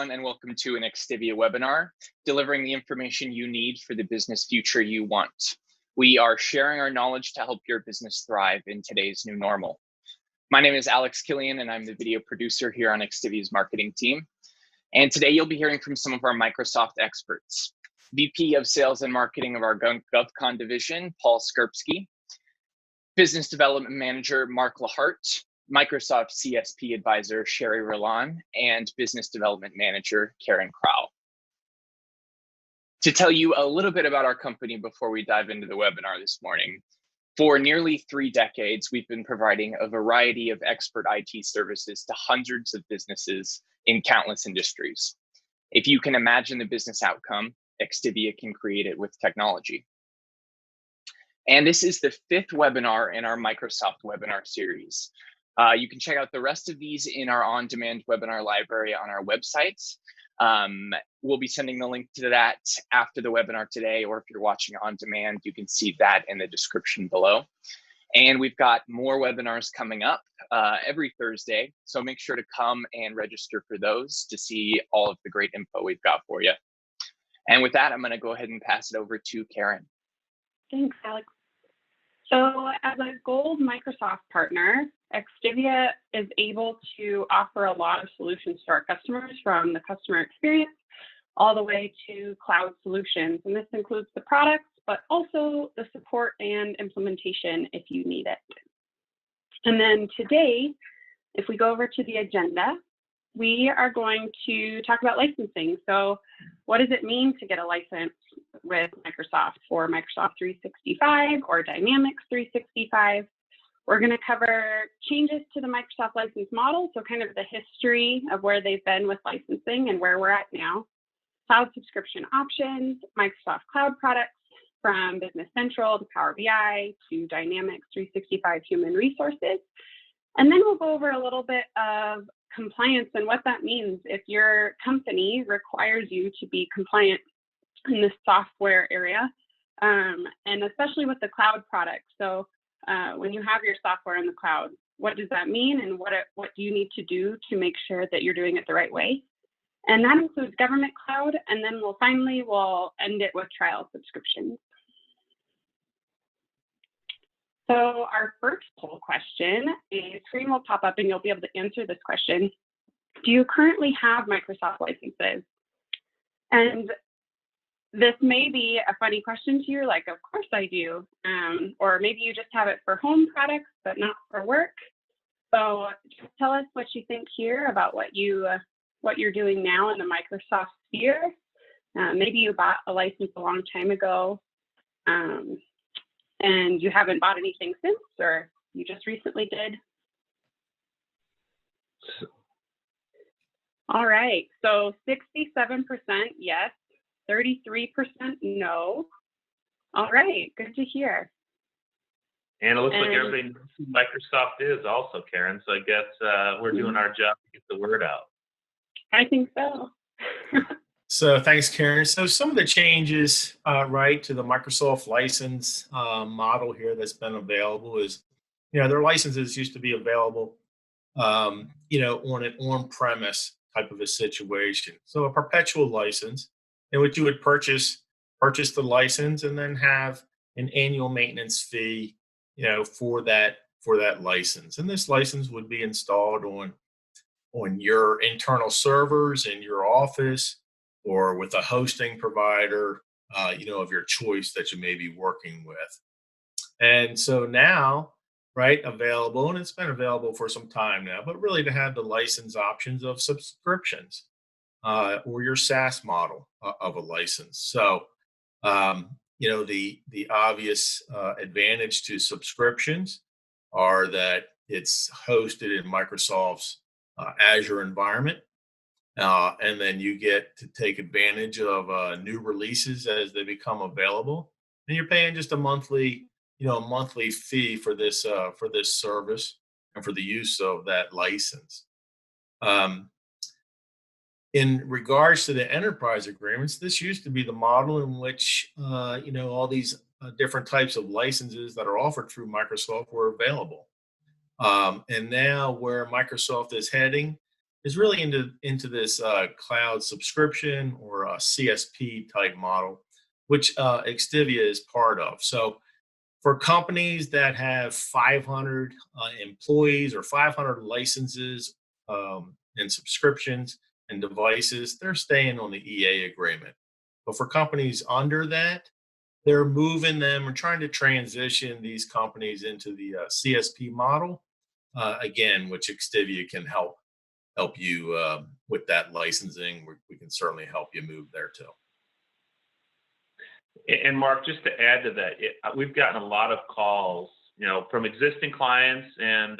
everyone, and welcome to an XTIVIA webinar, delivering the information you need for the business future you want. We are sharing our knowledge to help your business thrive in today's new normal. My name is Alex Killian, and I'm the video producer here on XTIVIA's marketing team. And today you'll be hearing from some of our Microsoft experts. VP of Sales and Marketing of our GovCon division, Paul Skerpsky, Business Development Manager, Mark Lahart, Microsoft CSP Advisor, Sherry Roland, and Business Development Manager, Karen Crow. To tell you a little bit about our company before we dive into the webinar this morning, for nearly 3 decades, we've been providing a variety of expert IT services to hundreds of businesses in countless industries. If you can imagine the business outcome, XTIVIA can create it with technology. And this is the 5th webinar in our Microsoft webinar series. You can check out the rest of these in our on-demand webinar library on our website. We'll be sending the link to that after the webinar today, or if you're watching on demand, you can see that in the description below. And we've got more webinars coming up every Thursday, so make sure to come and register for those to see all of the great info we've got for you. And with that, I'm going to go ahead and pass it over to Karen. Thanks, Alex. So as a Gold Microsoft partner, XTIVIA is able to offer a lot of solutions to our customers, from the customer experience all the way to cloud solutions. And this includes the products, but also the support and implementation if you need it. And then today, if we go over to the agenda, we are going to talk about licensing. So what does it mean to get a license with Microsoft for Microsoft 365 or Dynamics 365? We're going to cover changes to the Microsoft license model, so kind of the history of where they've been with licensing and where we're at now. Cloud subscription options, Microsoft Cloud products, from Business Central to Power BI to Dynamics 365 Human Resources. And then we'll go over a little bit of compliance and what that means if your company requires you to be compliant in the software area, and especially with the cloud products. So when you have your software in the cloud, what does that mean, and what do you need to do to make sure that you're doing it the right way? And that includes government cloud, and then we'll end it with trial subscriptions. So our first poll question, a screen will pop up and you'll be able to answer this question. Do you currently have Microsoft licenses? And this may be a funny question to you, like, of course I do. Or maybe you just have it for home products, but not for work. So just tell us what you think here about what you're doing now in the Microsoft sphere. Maybe you bought a license a long time ago, and you haven't bought anything since, or you just recently did. All right, so 67% yes, 33% no. All right, good to hear. And it looks like everybody knows who Microsoft is also, Karen, so I guess we're doing our job to get the word out. I think so. So thanks, Karen. So some of the changes, right, to the Microsoft license model here that's been available is, their licenses used to be available, on an on-premise type of a situation. So a perpetual license in which you would purchase the license and then have an annual maintenance fee, for that license. And this license would be installed on your internal servers in your office, or with a hosting provider, of your choice that you may be working with. And so now, right, available, and it's been available for some time now, but really to have the license options of subscriptions, or your SaaS model of a license. So, the obvious advantage to subscriptions are that it's hosted in Microsoft's Azure environment. And then you get to take advantage of new releases as they become available, and you're paying just a monthly fee for this service and for the use of that license. In regards to the enterprise agreements, this used to be the model in which all these different types of licenses that are offered through Microsoft were available. And now where Microsoft is heading is really into this cloud subscription or a CSP type model, which XTIVIA is part of. So for companies that have 500 employees or 500 licenses and subscriptions and devices, they're staying on the EA agreement. But for companies under that, they're moving them or trying to transition these companies into the CSP model. Again, which XTIVIA can help you with that licensing. We can certainly help you move there too. And Mark, just to add to that, we've gotten a lot of calls, from existing clients and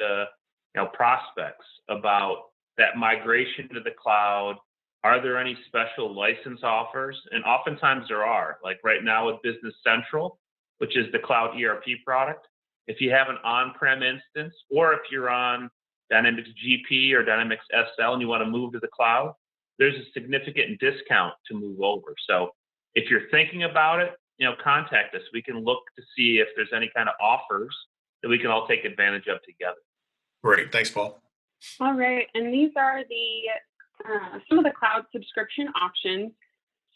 prospects about that migration to the cloud. Are there any special license offers? And oftentimes there are. Like right now with Business Central, which is the cloud ERP product. If you have an on-prem instance, or if you're on Dynamics GP or Dynamics SL and you want to move to the cloud, there's a significant discount to move over. So if you're thinking about it, contact us. We can look to see if there's any kind of offers that we can all take advantage of together. Great. Thanks, Paul. All right. And these are some of the cloud subscription options.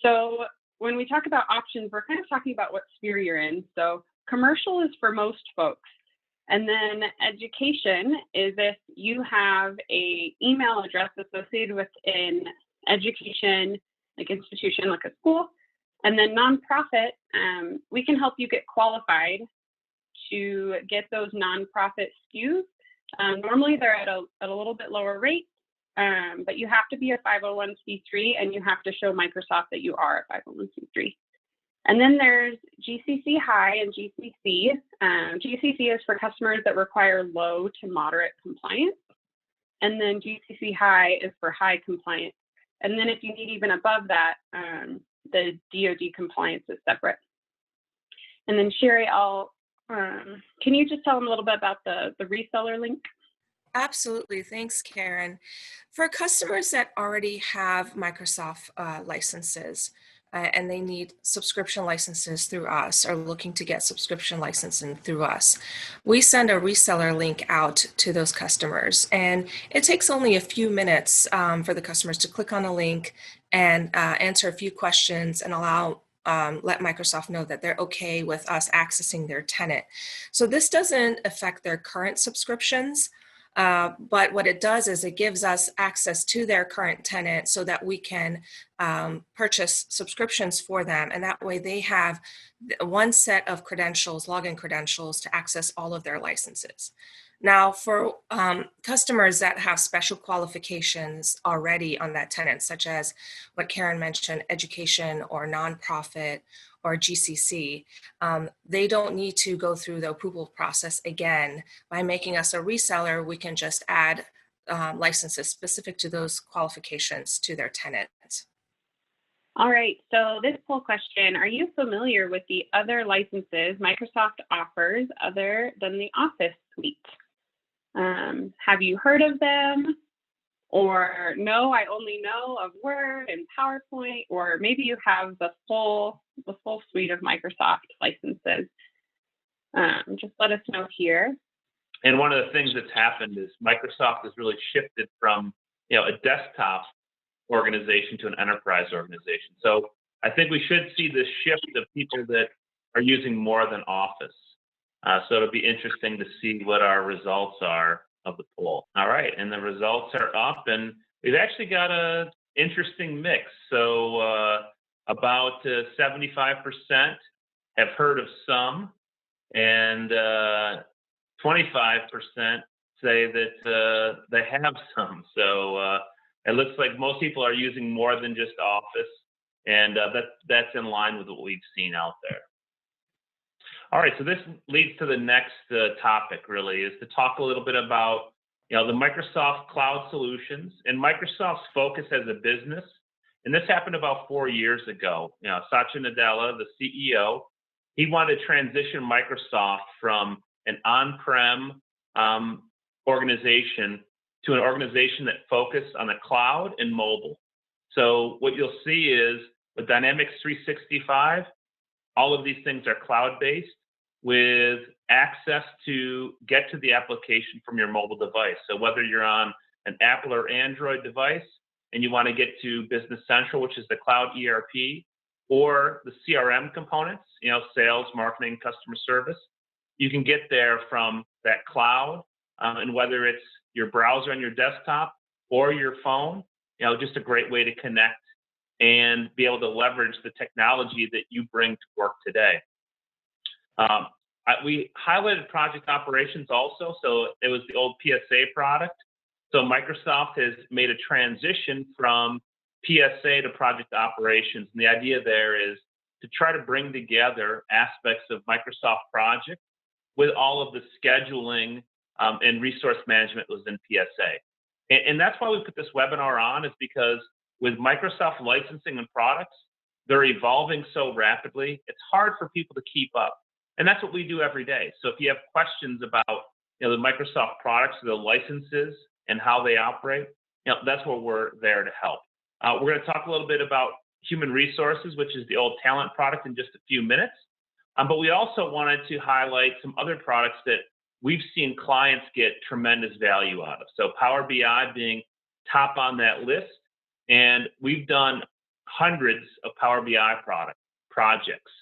So when we talk about options, we're kind of talking about what sphere you're in. So commercial is for most folks. And then education is if you have a email address associated with an education, like institution, like a school. And then nonprofit, we can help you get qualified to get those nonprofit SKUs. Normally they're at a little bit lower rate, but you have to be a 501c3 and you have to show Microsoft that you are a 501c3. And then there's GCC High and GCC. GCC is for customers that require low to moderate compliance. And then GCC High is for high compliance. And then if you need even above that, the DoD compliance is separate. And then Sherry, can you just tell them a little bit about the reseller link? Absolutely. Thanks, Karen. For customers that already have Microsoft licenses and they need subscription licenses through us or looking to get subscription licensing through us, we send a reseller link out to those customers. And it takes only a few minutes for the customers to click on a link and answer a few questions and let Microsoft know that they're okay with us accessing their tenant. So this doesn't affect their current subscriptions, but what it does is it gives us access to their current tenant so that we can purchase subscriptions for them. And that way they have one set of credentials, login credentials, to access all of their licenses. Now, for customers that have special qualifications already on that tenant, such as what Karen mentioned, education or nonprofit or GCC, they don't need to go through the approval process again. By making us a reseller, we can just add licenses specific to those qualifications to their tenants. All right, so this poll question, are you familiar with the other licenses Microsoft offers other than the Office suite? Have you heard of them? Or no, I only know of Word and PowerPoint, or maybe you have the full suite of Microsoft licenses. Just let us know here. And one of the things that's happened is Microsoft has really shifted from a desktop organization to an enterprise organization. So I think we should see this shift of people that are using more than Office. So it'll be interesting to see what our results are of the poll. All right, and the results are up, and we've actually got an interesting mix. So about 75% have heard of some, and 25% say that they have some. So it looks like most people are using more than just Office, and that's in line with what we've seen out there. All right, so this leads to the next topic, really, is to talk a little bit about the Microsoft Cloud Solutions and Microsoft's focus as a business. And this happened about 4 years ago. Satya Nadella, the CEO, he wanted to transition Microsoft from an on-prem organization to an organization that focused on the cloud and mobile. So what you'll see is with Dynamics 365, all of these things are cloud-based with access to get to the application from your mobile device. So whether you're on an Apple or Android device, and you want to get to Business Central, which is the cloud ERP, or the CRM components, sales, marketing, customer service, you can get there from that cloud. And whether it's your browser on your desktop or your phone, just a great way to connect and be able to leverage the technology that you bring to work today. We highlighted project operations also. So it was the old PSA product. So Microsoft has made a transition from PSA to project operations. And the idea there is to try to bring together aspects of Microsoft Project with all of the scheduling and resource management was in PSA. And that's why we put this webinar on, is because with Microsoft licensing and products, they're evolving so rapidly, it's hard for people to keep up. And that's what we do every day. So if you have questions about the Microsoft products, the licenses, and how they operate, that's where we're there to help. We're going to talk a little bit about human resources, which is the old talent product, in just a few minutes. But we also wanted to highlight some other products that we've seen clients get tremendous value out of. So Power BI being top on that list. And we've done hundreds of Power BI projects.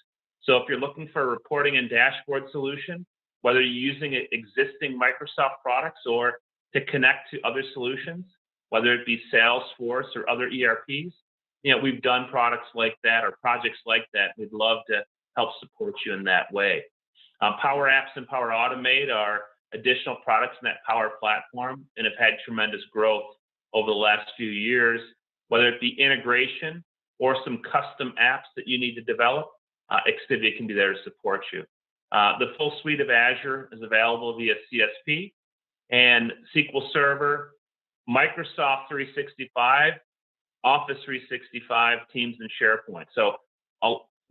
So if you're looking for a reporting and dashboard solution, whether you're using existing Microsoft products or to connect to other solutions, whether it be Salesforce or other ERPs, we've done products like that or projects like that. We'd love to help support you in that way. Power Apps and Power Automate are additional products in that Power Platform and have had tremendous growth over the last few years, whether it be integration or some custom apps that you need to develop. XTIVIA can be there to support you. The full suite of Azure is available via CSP and SQL Server, Microsoft 365, Office 365, Teams, and SharePoint. So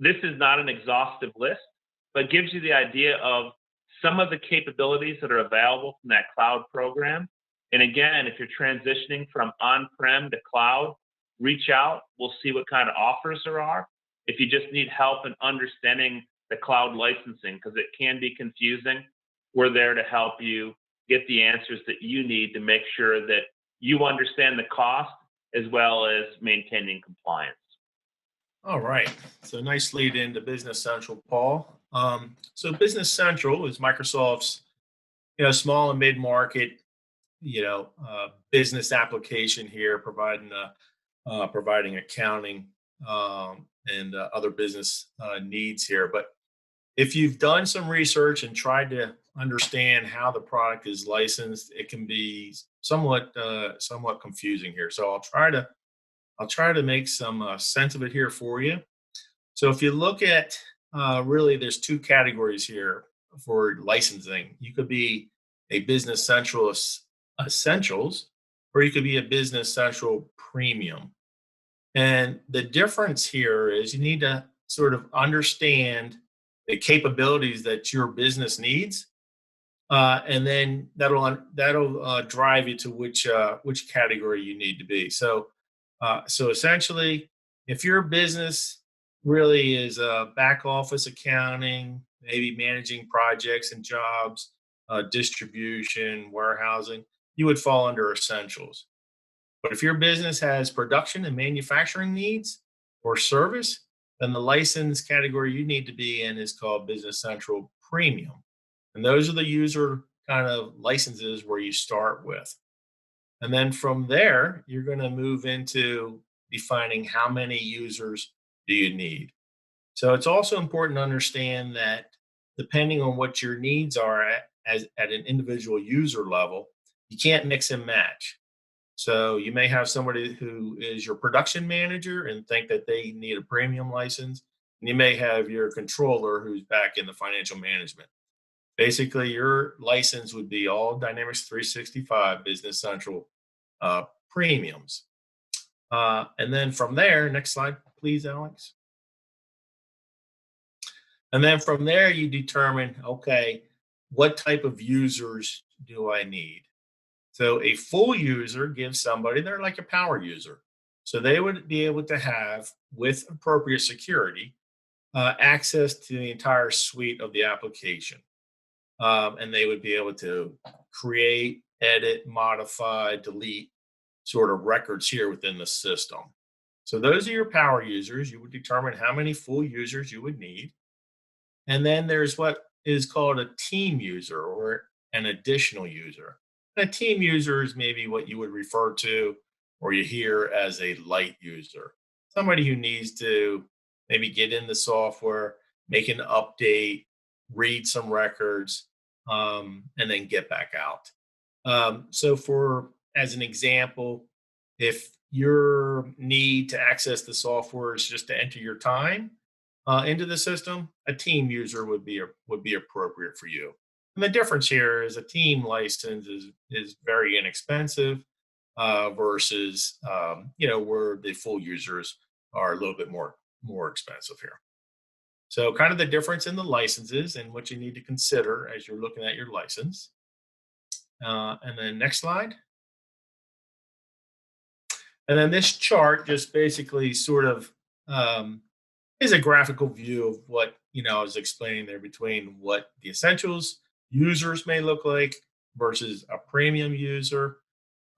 this is not an exhaustive list, but gives you the idea of some of the capabilities that are available from that cloud program. And again, if you're transitioning from on-prem to cloud, reach out. We'll see what kind of offers there are. If you just need help in understanding the cloud licensing, because it can be confusing, we're there to help you get the answers that you need to make sure that you understand the cost as well as maintaining compliance. All right. So nice lead into Business Central, Paul. So Business Central is Microsoft's, small and mid-market, business application here, providing accounting and other business needs here. But if you've done some research and tried to understand how the product is licensed, it can be somewhat confusing here. So I'll try to make some sense of it here for you. So if you look at really, there's two categories here for licensing. You could be a Business Central Essentials, or you could be a Business Central Premium. And the difference here is you need to sort of understand the capabilities that your business needs, and then that'll drive you to which category you need to be. So essentially, if your business really is back office accounting, maybe managing projects and jobs, distribution, warehousing, you would fall under Essentials. But if your business has production and manufacturing needs or service, then the license category you need to be in is called Business Central Premium. And those are the user kind of licenses where you start with. And then from there, you're going to move into defining how many users do you need. So it's also important to understand that depending on what your needs are at an individual user level, you can't mix and match. So you may have somebody who is your production manager and think that they need a premium license. And you may have your controller who's back in the financial management. Basically, your license would be all Dynamics 365 Business Central premiums. And then from there, next slide, please, Alex. And then from there, you determine, okay, what type of users do I need? So a full user gives somebody, they're like a power user. So they would be able to have, with appropriate security, access to the entire suite of the application. And they would be able to create, edit, modify, delete sort of records here within the system. So those are your power users. You would determine how many full users you would need. And then there's what is called a team user or an additional user. And a team user is maybe what you would refer to or you hear as a light user. Somebody who needs to maybe get in the software, make an update, read some records, and then get back out. So for as an example, if your need to access the software is just to enter your time into the system, a team user would be appropriate for you. And the difference here is a team license is very inexpensive versus where the full users are a little bit more expensive here. So kind of the difference in the licenses and what you need to consider as you're looking at your license. And then next slide. And then this chart just basically sort of is a graphical view of what, I was explaining there between what the essentials users may look like versus a premium user,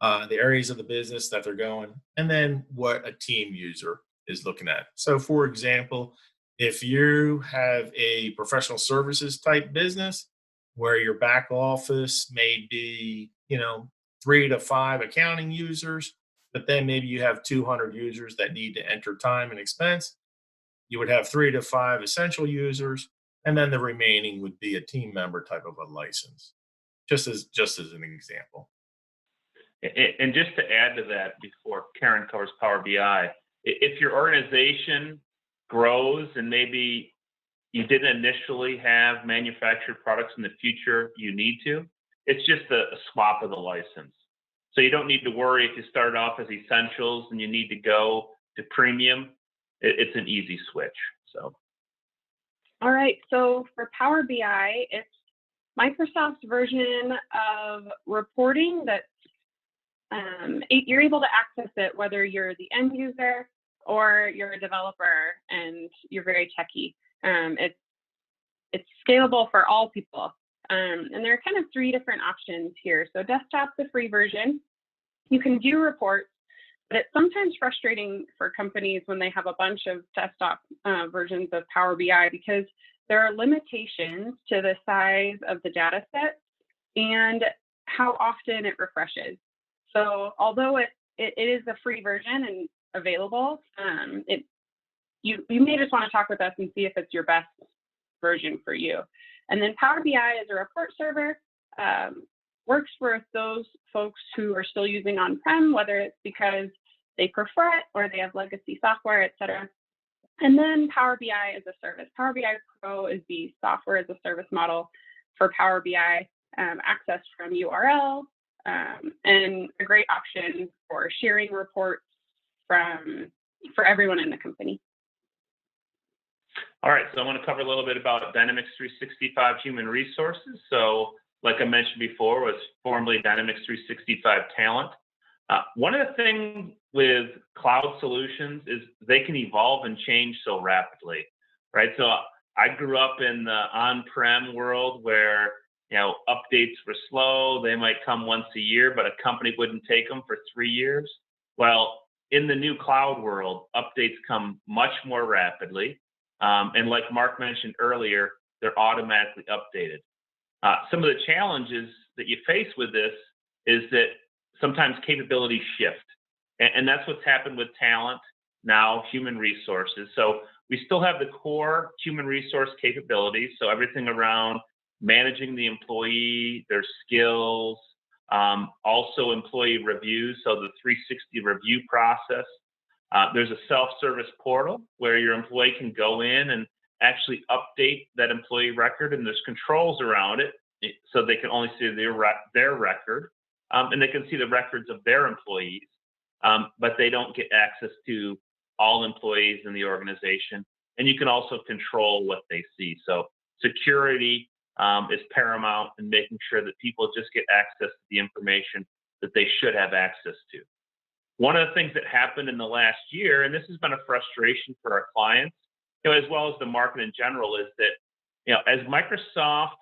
the areas of the business that they're going, and then what a team user is looking at. So for example, if you have a professional services type business where your back office may be, 3 to 5 accounting users, but then maybe you have 200 users that need to enter time and expense, you would have 3 to 5 essential users, and then the remaining would be a team member type of a license, just as an example. And just to add to that, before Karen covers Power BI, if your organization grows and maybe you didn't initially have manufactured products, in the future you need to, it's just a swap of the license. So you don't need to worry if you start off as essentials and you need to go to premium. It's an easy switch. So, all right. So for Power BI, it's Microsoft's version of reporting that you're able to access it whether you're the end user or you're a developer and you're very techy. It's scalable for all people. And there are kind of 3 different options here. So desktop's the free version. You can do reports, but it's sometimes frustrating for companies when they have a bunch of desktop versions of Power BI because there are limitations to the size of the data set and how often it refreshes. So although it is a free version and available, you may just want to talk with us and see if it's your best version for you. And then Power BI is a report server, works for those folks who are still using on-prem, whether it's because they prefer it or they have legacy software, et cetera. And then Power BI is a service. Power BI Pro is the software as a service model for Power BI, access from URL, and a great option for sharing reports for everyone in the company. All right, so I want to cover a little bit about Dynamics 365 Human Resources. So like I mentioned before, was formerly Dynamics 365 Talent. One of the things with cloud solutions is they can evolve and change so rapidly, right? So I grew up in the on-prem world where, updates were slow. They might come once a year, but a company wouldn't take them for 3 years. Well, in the new cloud world, updates come much more rapidly. And like Mark mentioned earlier, they're automatically updated. Some of the challenges that you face with this is that sometimes capabilities shift. And that's what's happened with talent, now human resources. So we still have the core human resource capabilities. So everything around managing the employee, their skills, also employee reviews. So the 360 review process. There's a self-service portal where your employee can go in and actually update that employee record, and there's controls around it so they can only see their record, and they can see the records of their employees, but they don't get access to all employees in the organization. And you can also control what they see. So security is paramount in making sure that people just get access to the information that they should have access to. One of the things that happened in the last year, and this has been a frustration for our clients, as well as the market in general, is that, as Microsoft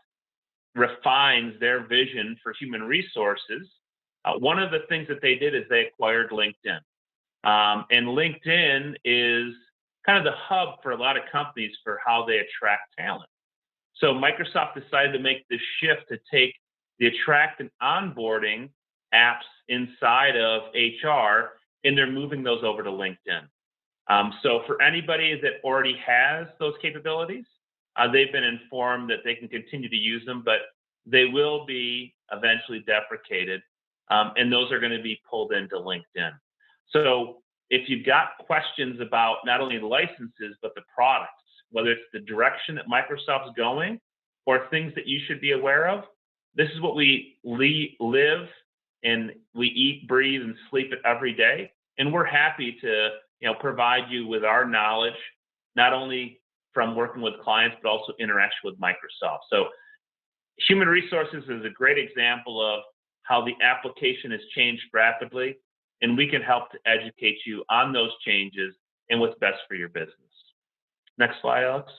refines their vision for human resources, one of the things that they did is they acquired LinkedIn. And LinkedIn is kind of the hub for a lot of companies for how they attract talent. So Microsoft decided to make this shift to take the attract and onboarding apps inside of HR, and they're moving those over to LinkedIn. So for anybody that already has those capabilities, they've been informed that they can continue to use them, but they will be eventually deprecated, and those are going to be pulled into LinkedIn. So if you've got questions about not only the licenses, but the products, whether it's the direction that Microsoft's going or things that you should be aware of, this is what we live and we eat, breathe, and sleep it every day. And we're happy to provide you with our knowledge, not only from working with clients, but also interaction with Microsoft. So human resources is a great example of how the application has changed rapidly, and we can help to educate you on those changes and what's best for your business. Next slide, Alex.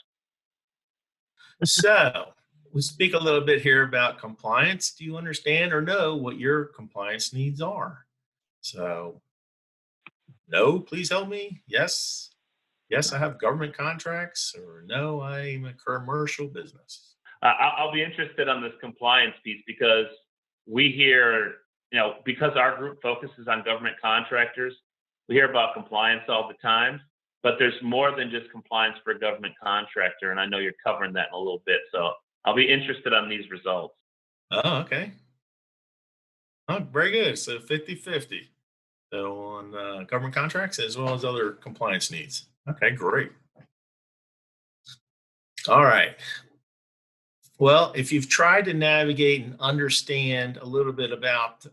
So we speak a little bit here about compliance. Do you understand or know what your compliance needs are? So no, please help me. Yes. Yes, I have government contracts, or no, I'm a commercial business. I'll be interested on this compliance piece because we hear, because our group focuses on government contractors, we hear about compliance all the time, but there's more than just compliance for a government contractor. And I know you're covering that in a little bit. So I'll be interested on these results. Oh, okay. Oh, very good. So 50-50. So on government contracts as well as other compliance needs. Okay, great. All right. Well, if you've tried to navigate and understand a little bit about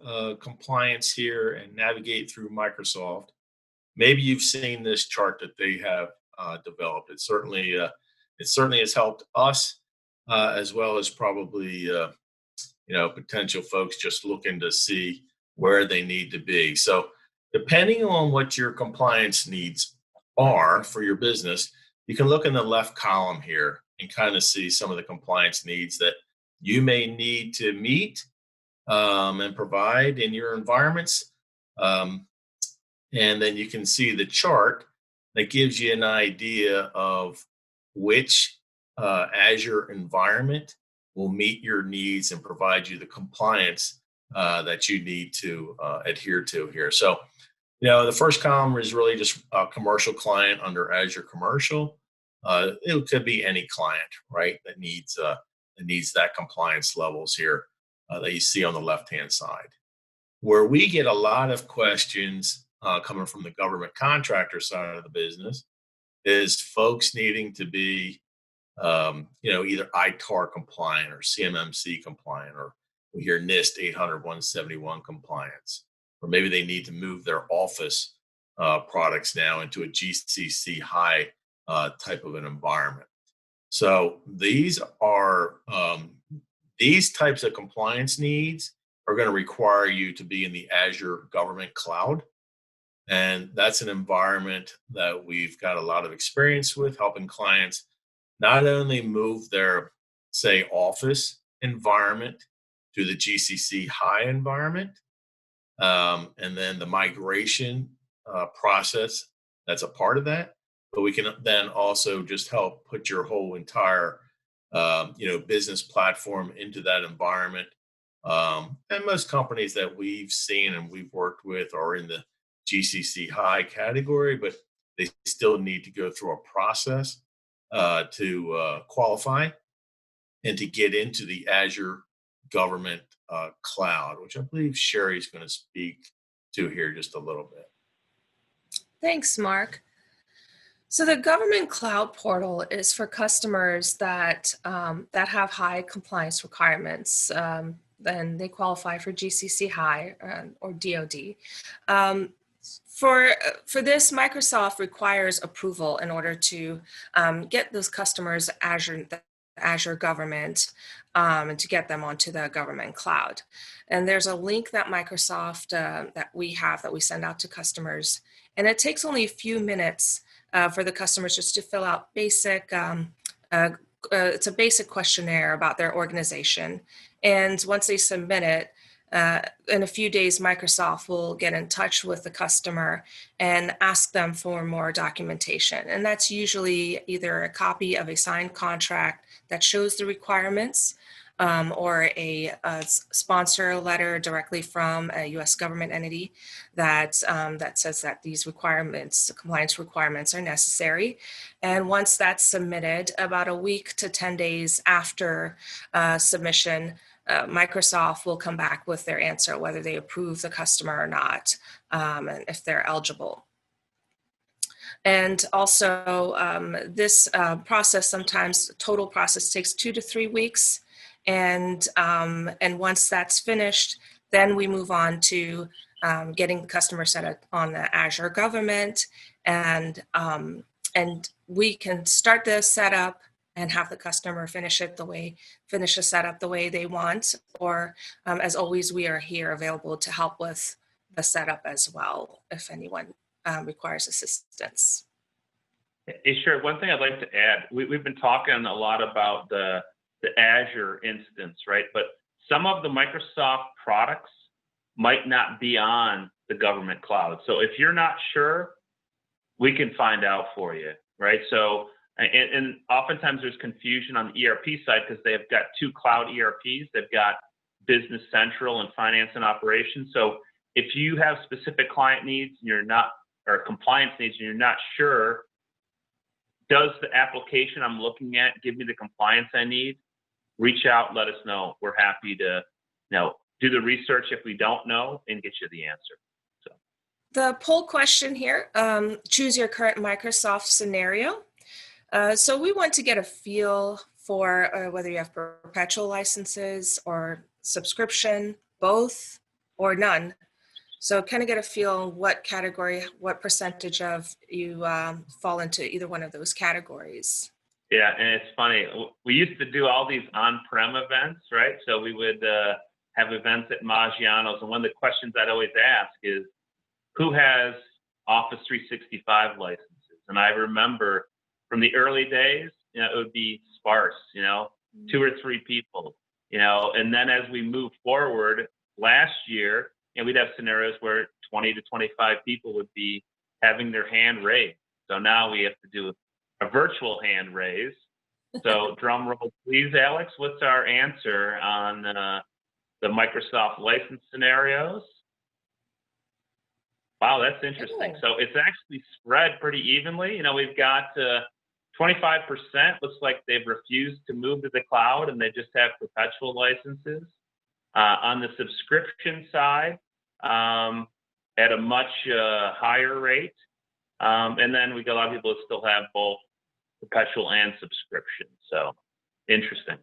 compliance here and navigate through Microsoft, maybe you've seen this chart that they have developed. It certainly has helped us as well as probably potential folks just looking to see where they need to be. So depending on what your compliance needs are for your business, you can look in the left column here and kind of see some of the compliance needs that you may need to meet and provide in your environments. And then you can see the chart that gives you an idea of which Azure environment will meet your needs and provide you the compliance that you need to adhere to here. So, the first column is really just a commercial client under Azure Commercial. It could be any client, right, that needs that compliance levels here that you see on the left-hand side. Where we get a lot of questions coming from the government contractor side of the business is folks needing to be, either ITAR compliant or CMMC compliant, or we hear NIST 800-171 compliance, or maybe they need to move their Office products now into a GCC high type of an environment. So these types of compliance needs are going to require you to be in the Azure government cloud. And that's an environment that we've got a lot of experience with, helping clients not only move their, say, Office environment to the GCC high environment, and then the migration process that's a part of that, but we can then also just help put your whole entire business platform into that environment. And most companies that we've seen and we've worked with are in the GCC high category, but they still need to go through a process to qualify and to get into the Azure government cloud, which I believe Sherry's going to speak to here just a little bit. Thanks, Mark. So the government cloud portal is for customers that have high compliance requirements. Then they qualify for GCC High or DoD. For this, Microsoft requires approval in order to get those customers Azure government and to get them onto the government cloud. And there's a link that Microsoft that we send out to customers, and it takes only a few minutes for the customers just to fill out basic it's a basic questionnaire about their organization. And once they submit it, in a few days, Microsoft will get in touch with the customer and ask them for more documentation. And that's usually either a copy of a signed contract that shows the requirements, or a sponsor letter directly from a U.S. government entity that says that these requirements, the compliance requirements, are necessary. And once that's submitted, about a week to 10 days after submission, Microsoft will come back with their answer, whether they approve the customer or not, and if they're eligible. And also, this process, sometimes total process, takes 2 to 3 weeks. And once that's finished, then we move on to getting the customer set up on the Azure government, and we can start the setup and have the customer finish the setup the way they want. Or as always, we are here available to help with the setup as well if anyone requires assistance. Hey, sure. One thing I'd like to add, we've been talking a lot about the Azure instance, right? But some of the Microsoft products might not be on the government cloud. So if you're not sure, we can find out for you, right? So, and oftentimes there's confusion on the ERP side because they've got 2 cloud ERPs. They've got Business Central and Finance and Operations. So if you have specific client needs and you're not, or compliance needs and you're not sure, does the application I'm looking at give me the compliance I need? Reach out, let us know. We're happy to, do the research if we don't know and get you the answer. So the poll question here, choose your current Microsoft scenario. So we want to get a feel for whether you have perpetual licenses or subscription, both or none. So kind of get a feel what category, what percentage of you fall into either one of those categories. Yeah, and it's funny. We used to do all these on-prem events, right? So we would have events at Maggiano's, and one of the questions I'd always ask is, who has Office 365 licenses? And I remember from the early days, it would be sparse, 2 or 3 people, and then as we move forward last year, we'd have scenarios where 20 to 25 people would be having their hand raised. So now we have to do a virtual hand raise. So drum roll, please, Alex. What's our answer on the Microsoft license scenarios? Wow, that's interesting. So it's actually spread pretty evenly. We've got 25% looks like they've refused to move to the cloud and they just have perpetual licenses. On the subscription side, at a much higher rate. And then we got a lot of people that still have both perpetual and subscription. So interesting.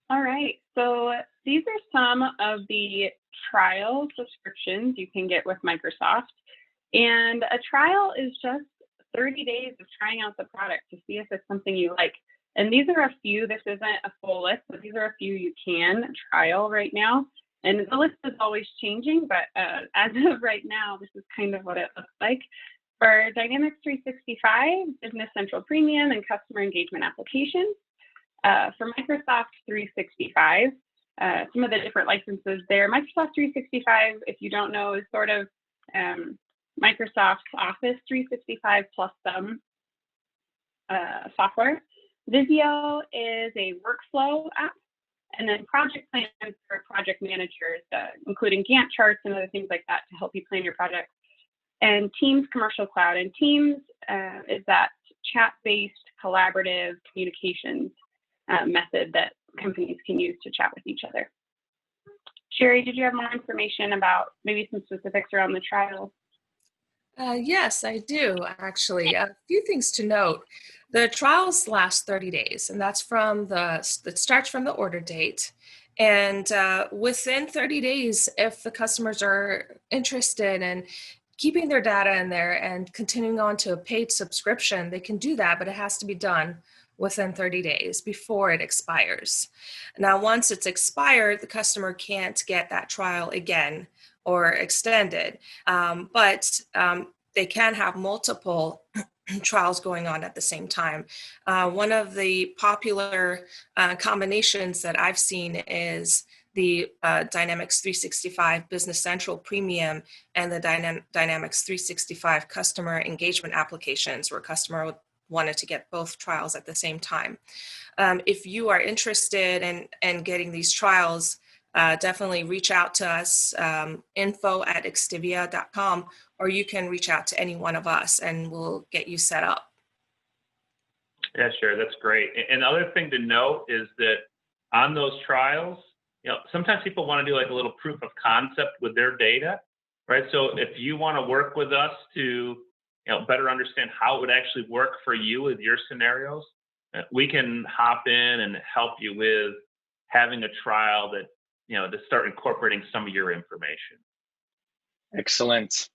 All right. So these are some of the trial subscriptions you can get with Microsoft. And a trial is just 30 days of trying out the product to see if it's something you like. And these are a few, this isn't a full list, but these are a few you can trial right now. And the list is always changing, but as of right now, this is kind of what it looks like. For Dynamics 365, Business Central Premium, and Customer Engagement Applications. For Microsoft 365, some of the different licenses there. Microsoft 365, if you don't know, is sort of Microsoft's Office 365 plus some software. Visio is a workflow app. And then project plans for project managers, including Gantt charts and other things like that to help you plan your projects. And Teams Commercial Cloud. And Teams is that chat-based collaborative communications method that companies can use to chat with each other. Sherry, did you have more information about maybe some specifics around the trial? Yes, I do, actually. A few things to note. The trials last 30 days, and that's it starts from the order date. And within 30 days, if the customers are interested in keeping their data in there and continuing on to a paid subscription, they can do that, but it has to be done within 30 days before it expires. Now, once it's expired, the customer can't get that trial again or extended. But they can have multiple trials going on at the same time. One of the popular combinations that I've seen is the Dynamics 365 Business Central Premium and the Dynamics 365 Customer Engagement applications, where customer wanted to get both trials at the same time. If you are interested in getting these trials, definitely reach out to us, info@xtivia.com, or you can reach out to any one of us and we'll get you set up. Yeah, sure. That's great. And the other thing to note is that on those trials, sometimes people want to do like a little proof of concept with their data, right? So if you want to work with us to, better understand how it would actually work for you with your scenarios, we can hop in and help you with having a trial that, to start incorporating some of your information. Excellent.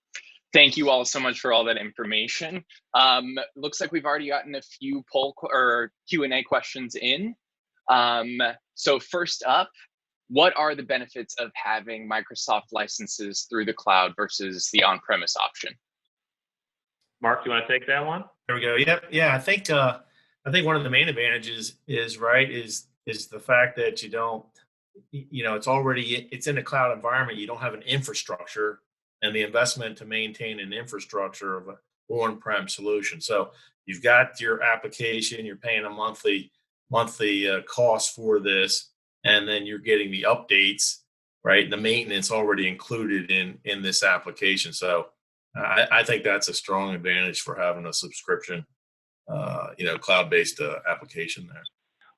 Thank you all so much for all that information. Looks like we've already gotten a few poll or Q&A questions in. So first up, what are the benefits of having Microsoft licenses through the cloud versus the on-premise option? Mark, you want to take that one? There we go. Yep. Yeah. I think one of the main advantages is the fact that you don't, it's in a cloud environment. You don't have an infrastructure and the investment to maintain an infrastructure of an on-prem solution. So you've got your application, you're paying a monthly cost for this, and then you're getting the updates, right? The maintenance already included in this application. So I think that's a strong advantage for having a subscription, cloud-based application there.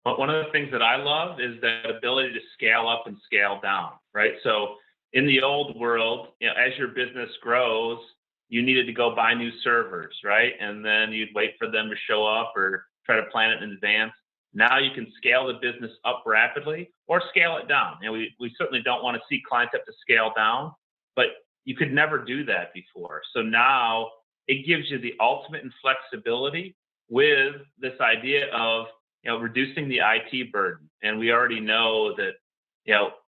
But one of the things that I love is that ability to scale up and scale down, right? So in the old world, as your business grows, you needed to go buy new servers, right? And then you'd wait for them to show up or try to plan it in advance. Now you can scale the business up rapidly or scale it down. We certainly don't want to see clients have to scale down, but you could never do that before. So now it gives you the ultimate in flexibility with this idea of reducing the IT burden. And we already know that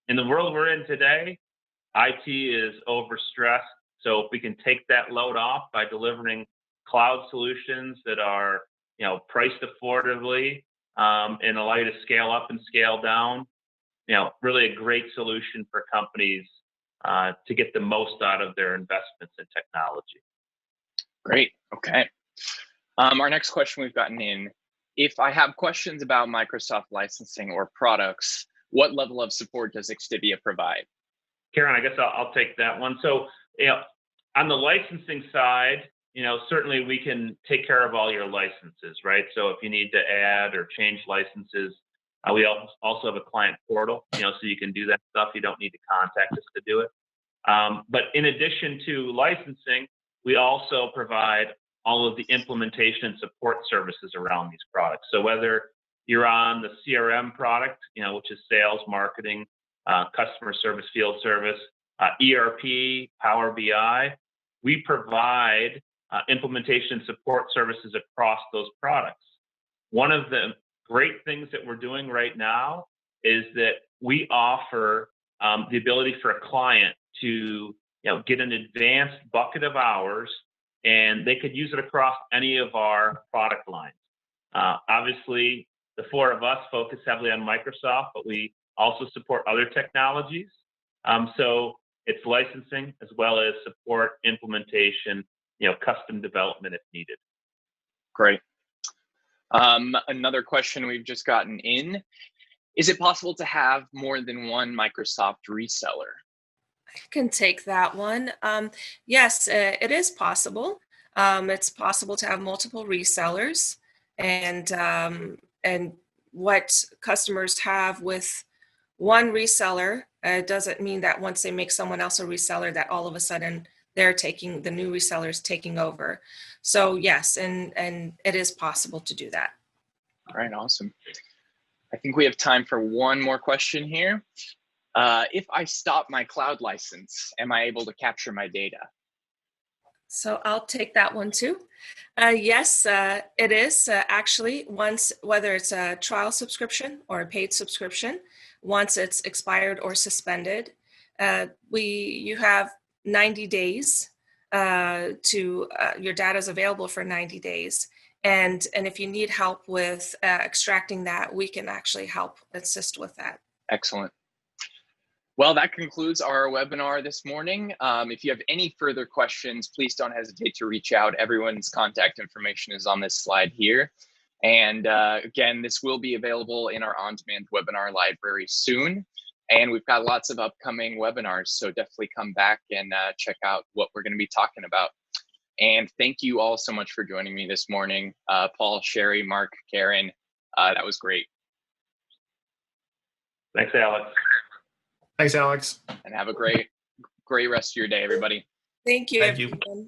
in the world we're in today, IT is overstressed. So if we can take that load off by delivering cloud solutions that are priced affordably and allow you to scale up and scale down, really a great solution for companies to get the most out of their investments in technology. Great. Okay. Our next question we've gotten in: if I have questions about Microsoft licensing or products, what level of support does XTIVIA provide? Karen, I guess I'll take that one. So, on the licensing side, certainly we can take care of all your licenses, right? So if you need to add or change licenses, we also have a client portal, so you can do that stuff. You don't need to contact us to do it. But in addition to licensing, we also provide all of the implementation and support services around these products. So whether you're on the CRM product, which is sales, marketing, customer service, field service, ERP, Power BI, we provide implementation and support services across those products. One of the great things that we're doing right now is that we offer the ability for a client to get an advanced bucket of hours, and they could use it across any of our product lines. Obviously, the four of us focus heavily on Microsoft, but we also support other technologies. So it's licensing as well as support, implementation, custom development if needed. Great. Another question we've just gotten in: is it possible to have more than one Microsoft reseller? I can take that one. Yes, it is possible. It's possible to have multiple resellers, and what customers have with one reseller doesn't mean that once they make someone else a reseller, that all of a sudden the new resellers taking over. So yes, and it is possible to do that. All right, awesome. I think we have time for one more question here. If I stop my cloud license, am I able to capture my data? So I'll take that one too. Yes, it is actually, whether it's a trial subscription or a paid subscription, once it's expired or suspended, you have 90 days your data is available for 90 days. And if you need help with extracting that, we can actually help assist with that. Excellent. Well, that concludes our webinar this morning. If you have any further questions, please don't hesitate to reach out. Everyone's contact information is on this slide here. And again, this will be available in our on-demand webinar library soon. And we've got lots of upcoming webinars, so definitely come back and check out what we're going to be talking about. And thank you all so much for joining me this morning. Paul, Sherry, Mark, Karen, that was great. Thanks, Alex. Thanks, Alex. And have a great rest of your day, everybody. Thank you, Thank you. everyone.